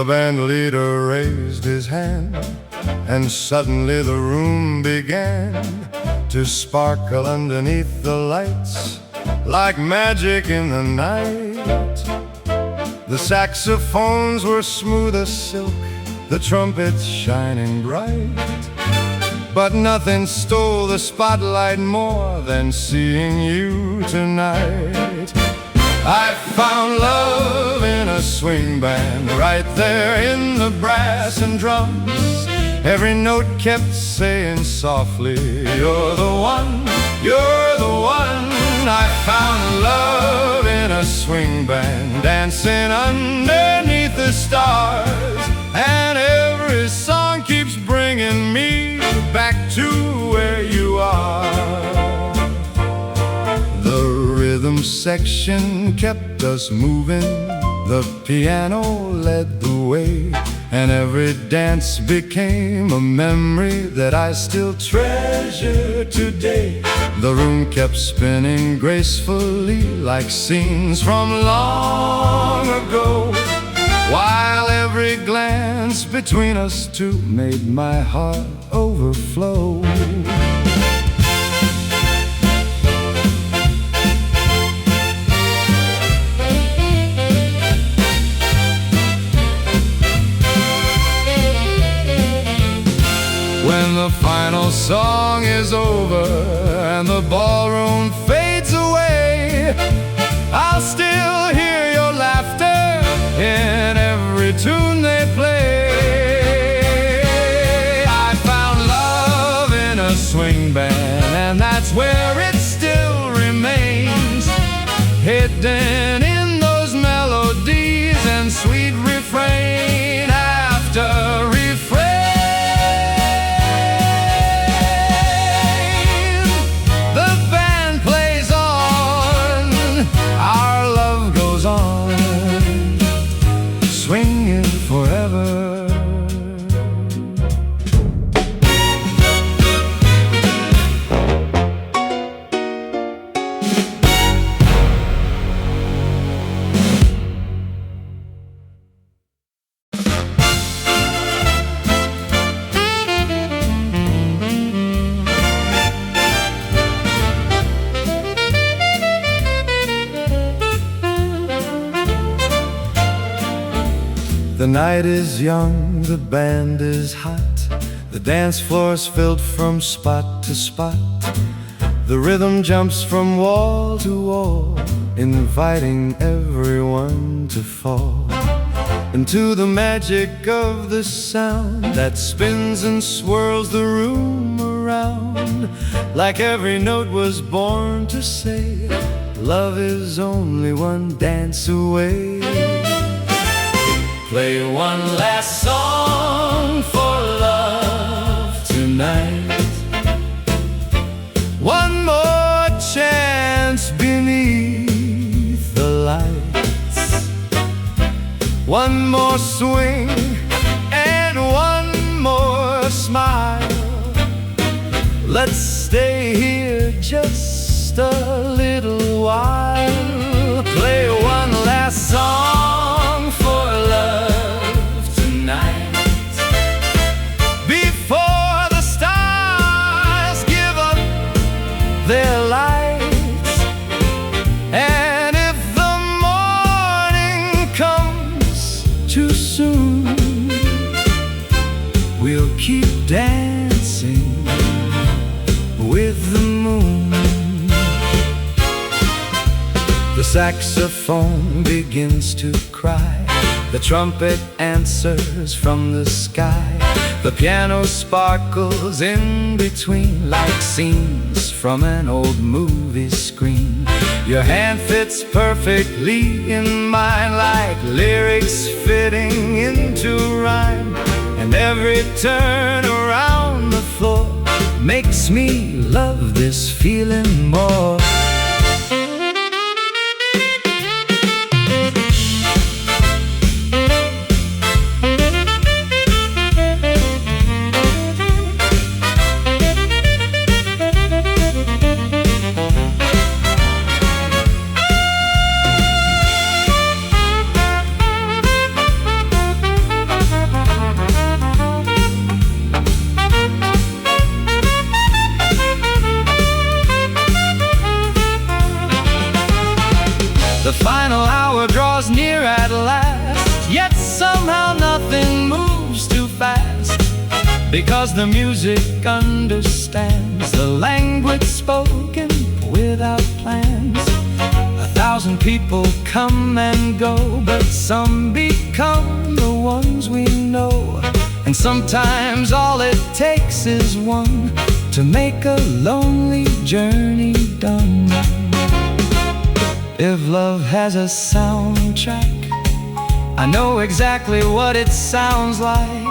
band leader raised his hand, and suddenly the room began to sparkle underneath the lights like magic in the night. The saxophones were smooth as silk, the trumpets shining bright, but nothing stole the spotlight more than seeing you tonight. I found love in a swing band, right there in the brass and drums. Every note kept saying softly, you're the one, you're the one. I found love in a swing band, dancing underneath the stars. And every song keeps bringing me back to where you are. The rhythm section kept us moving, the piano led the way, and every dance became a memory that I still treasure today. The room kept spinning gracefully like scenes from long ago, while every glance between us two made my heart overflow. When the final song is over and the ballroom fades away, I'll still hear your laughter in every tune they play. I found love in a swing band, and that's where it still remains, hidden in those melodies and sweet refrain after refrain. Swinging forever. The night is young, the band is hot, the dance floor's filled from spot to spot. The rhythm jumps from wall to wall, inviting everyone to fall into the magic of the sound that spins and swirls the room around, like every note was born to say, love is only one dance away. Play one last song for love tonight, one more chance beneath the lights, one more swing and one more smile. Let's stay here just a little while. Play one last song for love tonight, before the stars give up their lights. And if the morning comes too soon, we'll keep dancing with the moon. The saxophone begins to cry, the trumpet answers from the sky, the piano sparkles in between like scenes from an old movie screen. Your hand fits perfectly in mine like lyrics fitting into rhyme, and every turn around the floor makes me love this feeling more. because the music understands the language spoken without plans. 1,000 people come and go, but some become the ones we know. And sometimes all it takes is one to make a lonely journey done. If love has a soundtrack, I know exactly what it sounds like.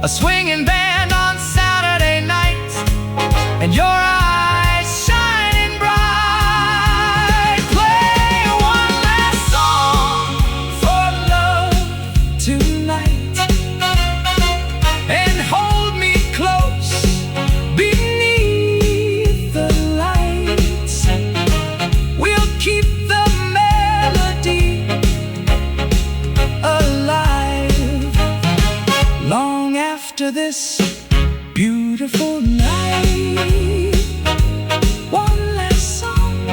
A swinging band on Saturday night, and your eyes shining bright. Play one last song for love tonight, and hold me close beneath the lights. We'll keep the melody alive long after this beautiful night. One last song,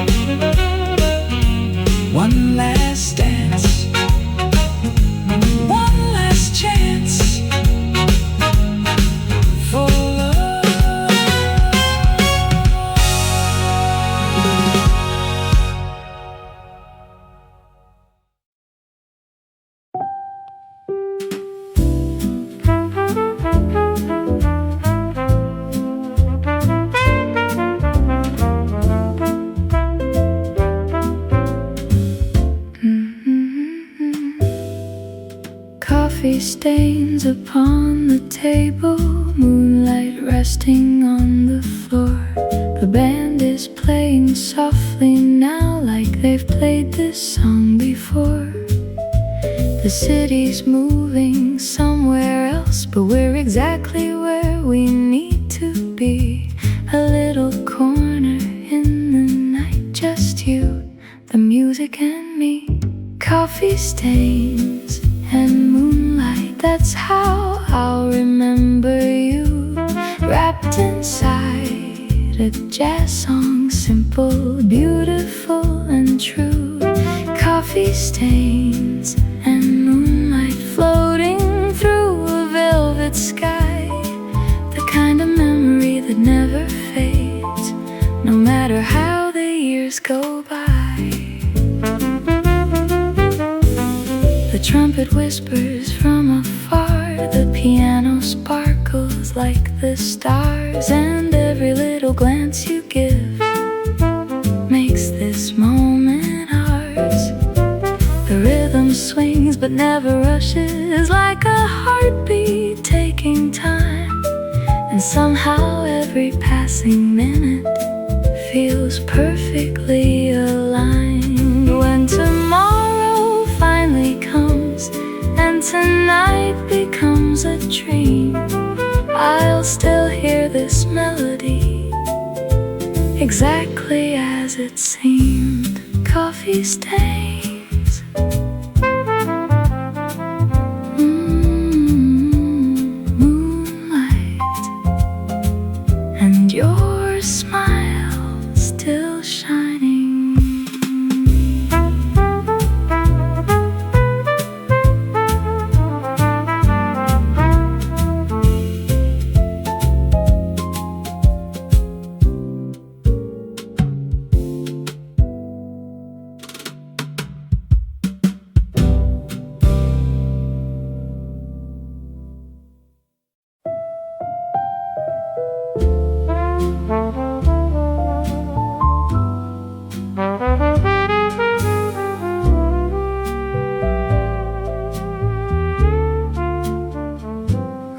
one last dance, one last chance for love. Coffee stains upon the table, moonlight resting on the floor. The band is playing softly now, like they've played this song before. The city's moving somewhere else, but we're exactly where we need to be. A little corner in the night, just you, the music and me. Coffee stains and moonlight, that's how I'll remember you. Wrapped inside a jazz song, simple, beautiful and true. Coffee stains and moonlight floating through a velvet sky. The kind of memory that never fades, no matter how the years go by. The trumpet whispers from afar, the piano sparkles like the stars, and every little glance you give makes this moment ours. The rhythm swings but never rushes, like a heartbeat taking time. And somehow every passing minute feels perfectly aligned. When tomorrow finally comes and tonight becomes a dream, I'll still hear this melody exactly as it seemed. Coffee stains, moonlight, and your smile still shining.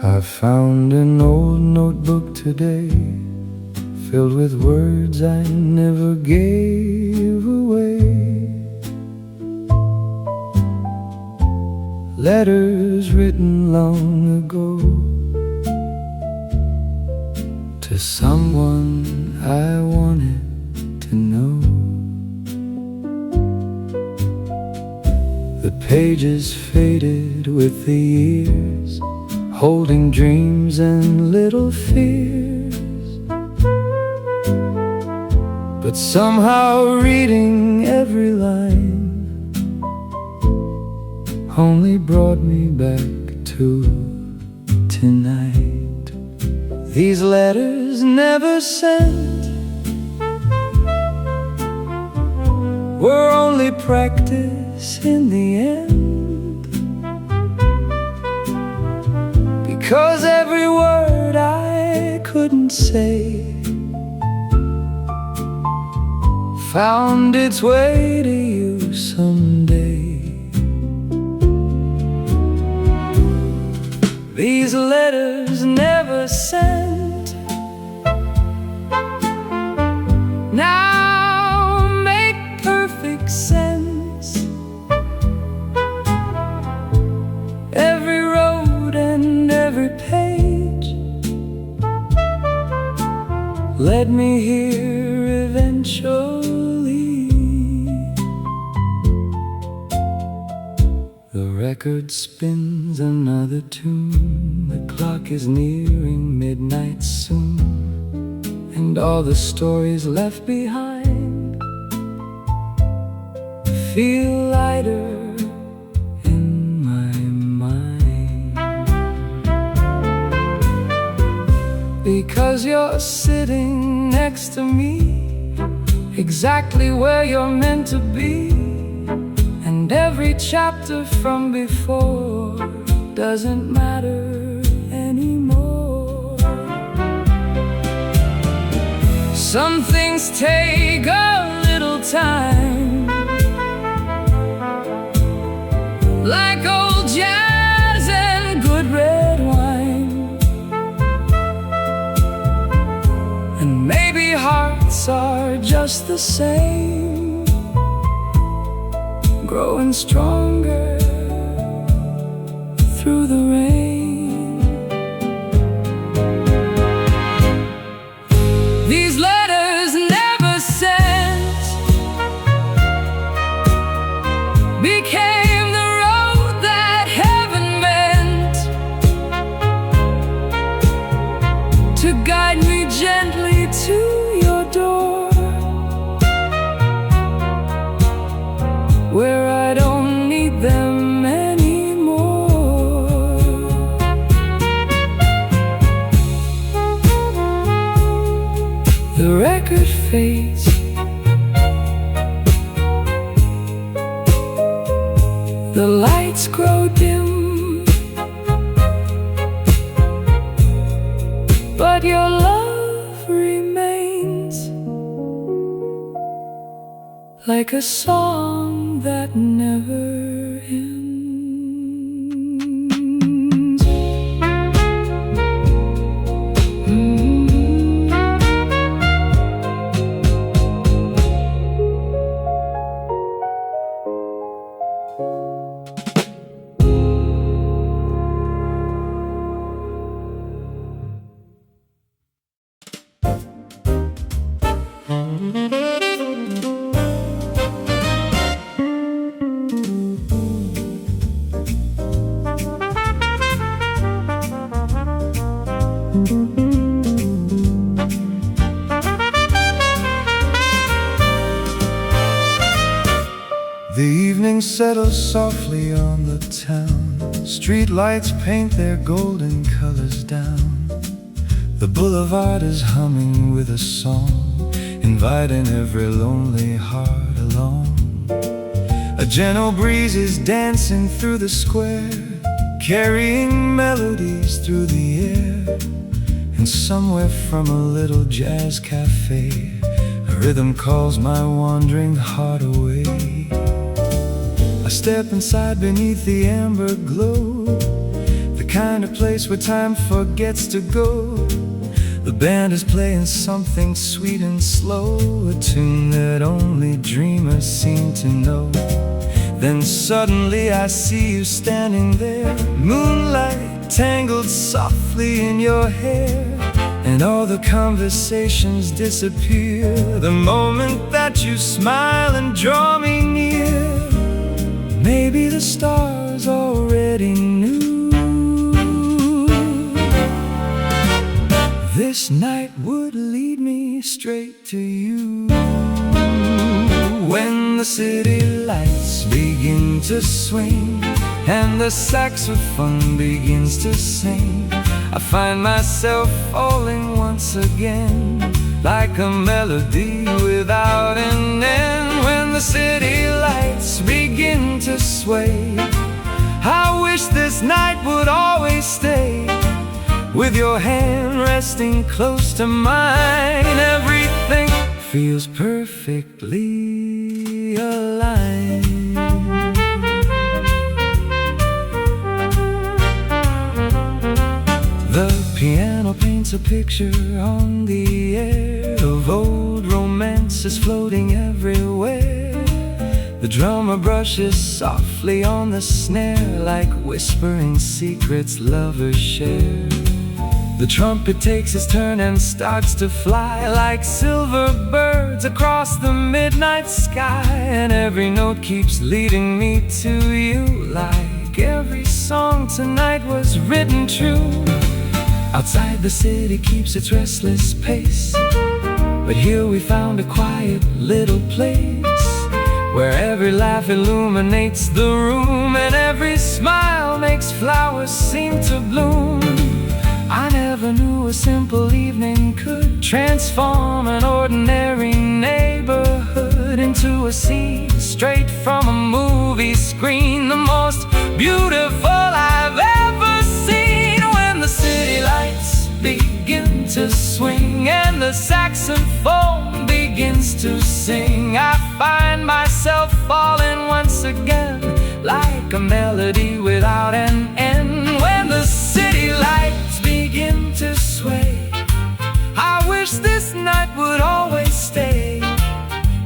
I found an old notebook today, filled with words I never gave away. Letters written long ago to someone I wanted to know. The pages faded with the years, holding dreams and little fears. But somehow reading every line only brought me back to tonight. These letters never sent were only practice in the end, because every word I couldn't say found its way to you someday. These letters never sent now make perfect sense. Every road and every page led me here eventually. The record spins another tune, the clock is nearing midnight soon, and all the stories left behind feel lighter in my mind, because you're sitting next to me, exactly where you're meant to be. And every chapter from before doesn't matter anymore. Some things take a little time, like old jazz and good red wine. And maybe hearts are just the same, growing stronger through the rain. These letters never sent became the road that heaven meant to guide me gently to your door, where I don't need them anymore. The record fades, the lights grow dim, but your love remains like a song that never ends. The evening settles softly on the town. Street lights paint their golden colors down. The boulevard is humming with a song, inviting every lonely heart along. A gentle breeze is dancing through the square, carrying melodies through the air. And somewhere from a little jazz cafe, a rhythm calls my wandering heart away. I step inside beneath the amber glow, the kind of place where time forgets to go. The band is playing something sweet and slow, a tune that only dreamers seem to know. Then suddenly I see you standing there, moonlight tangled softly in your hair. And all the conversations disappear the moment that you smile and draw me near. Maybe the stars already knew this night would lead me straight to you. When the city lights begin to swing and the saxophone begins to sing, I find myself falling once again, like a melody without an end. When the city lights begin to sway, I wish this night would always stay. With your hand resting close to mine, everything feels perfectly aligned. The piano paints a picture on the air of old romances floating everywhere. The drummer brushes softly on the snare, like whispering secrets lovers share. The trumpet takes its turn and starts to fly, like silver birds across the midnight sky. And every note keeps leading me to you, like every song tonight was written true. Outside the city keeps its restless pace, but here we found a quiet little place, where every laugh illuminates the room, and every smile makes flowers seem to bloom. I never knew a simple evening could transform an ordinary neighborhood into a scene straight from a movie screen, the most beautiful I've ever seen. When the city lights begin to swing and the saxophone begins to sing, I find myself falling once again, like a melody without an end. When the city lights begin to sway, I wish this night would always stay.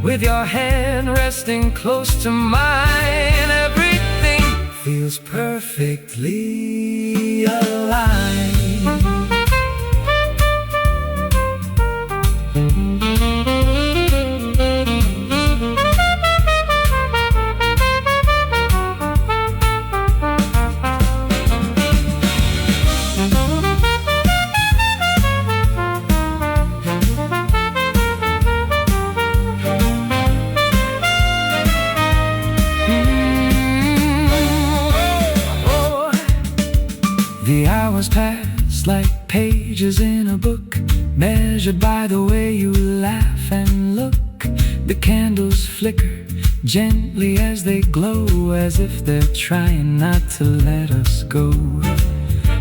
With your hand resting close to mine, everything feels perfectly aligned. The hours pass like pages in a book, measured by the way you laugh and look. The candles flicker gently as they glow, as if they're trying not to let us go.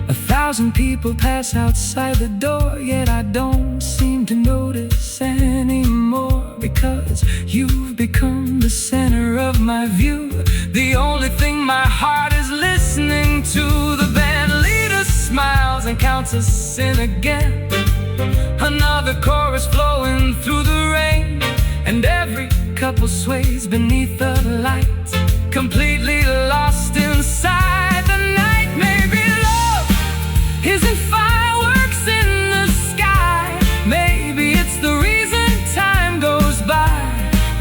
1,000 people pass outside the door, yet I don't seem to notice anymore, because you've become the center of my view, the only thing my heart is listening to. The band leader smiles and counts us in again, another chorus flowing through the rain, and every couple sways beneath the light, completely lost inside the night. Maybe love isn't fireworks in the sky, maybe it's the reason time goes by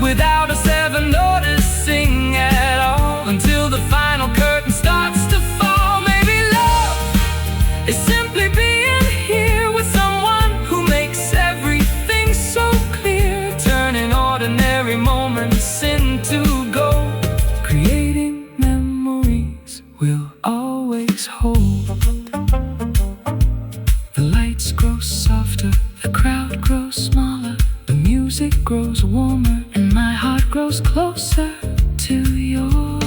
without us ever noticing at all, until the final curtain starts to fall. Maybe love is simply being here with someone who makes everything so clear, turning ordinary moments into gold, creating memories we'll always hold. The lights grow softer, the crowd grows smaller, the music grows warmer, and my heart grows closer to yours.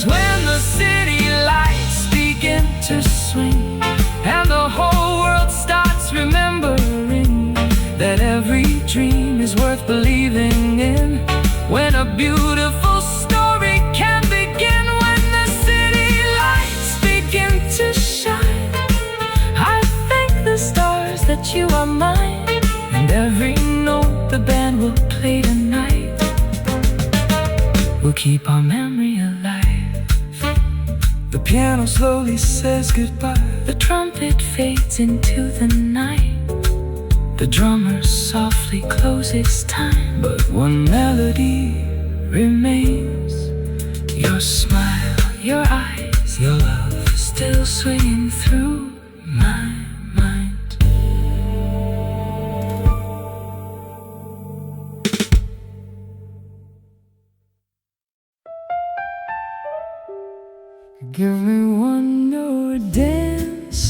When the city lights begin to swing and the whole world starts remembering that every dream is worth believing in, when a beautiful story can begin, when the city lights begin to shine, I thank the stars that you are mine, and every note the band will play tonight will keep our memory alive. The piano slowly says goodbye, the trumpet fades into the night, the drummer softly closes time, but one melody remains. Your smile, your eyes, your love still swinging through my mind. Give me one more dance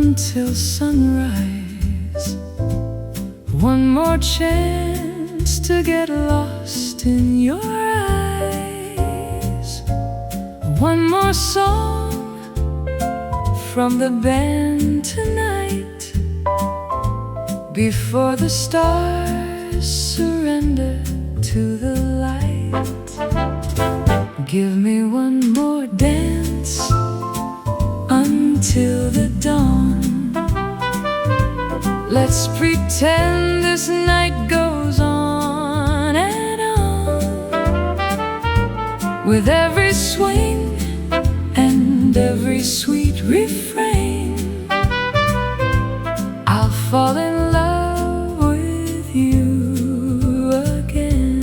until sunrise. One more chance to get lost in your eyes. One more song from the band tonight, before the stars surrender to the light. Give me one more dance until the dawn. Let's pretend this night goes on and on. With every swing and every sweet refrain, I'll fall in love with you again.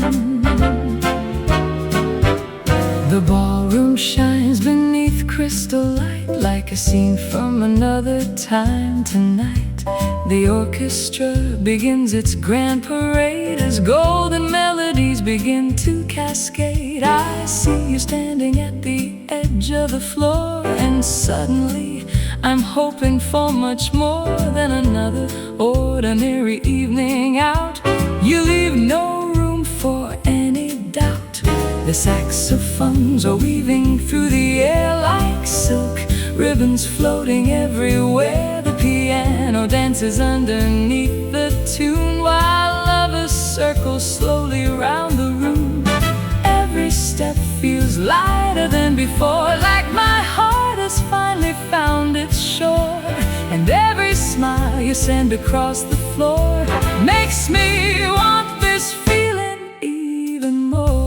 The ballroom shines beneath crystal light, like a scene from another time tonight. The orchestra begins its grand parade as golden melodies begin to cascade. I see you standing at the edge of the floor, and suddenly I'm hoping for much more than another ordinary evening out. You leave no room for any doubt. The saxophones are weaving through the air like silk, ribbons floating everywhere. The piano dances underneath the tune, while lovers circle slowly round the room. Every step feels lighter than before, like my heart has finally found its shore. And every smile you send across the floor makes me want this feeling even more.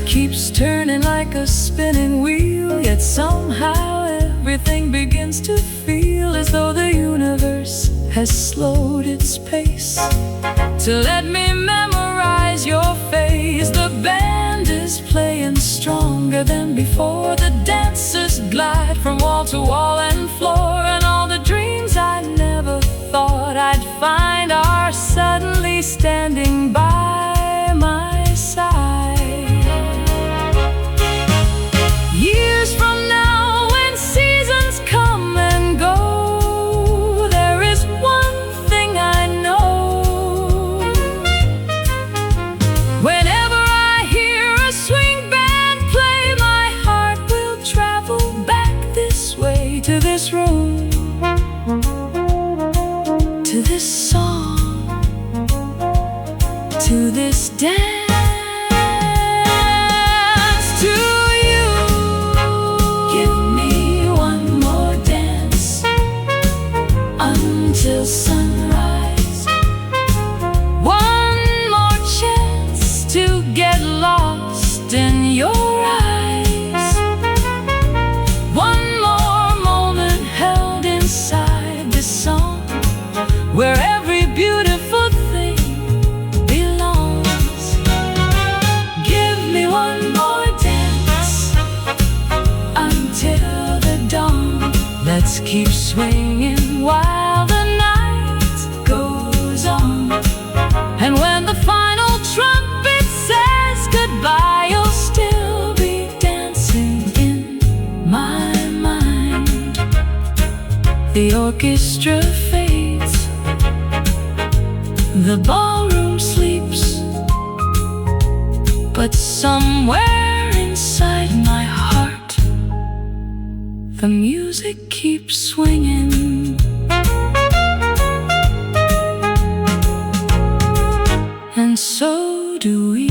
Keeps turning like a spinning wheel, yet somehow everything begins to feel as though the universe has slowed its pace to let me memorize your face. The band is playing stronger than before. The dancers glide from wall to wall and floor, and all the dreams I never thought I'd find are suddenly standing by my side. Years from now, when seasons come and go, there is one thing I know. Whenever I hear a swing band play, my heart will travel back this way, to this room, to this song, to this dance. Till sunrise, one more chance to get lost in your eyes. One more moment held inside this song, where every beautiful thing belongs. Give me one more dance until the dawn. Let's keep swinging while the and when the final trumpet says goodbye, you'll still be dancing in my mind. The orchestra fades, the ballroom sleeps, but somewhere inside my heart, the music keeps swinging. And so do we.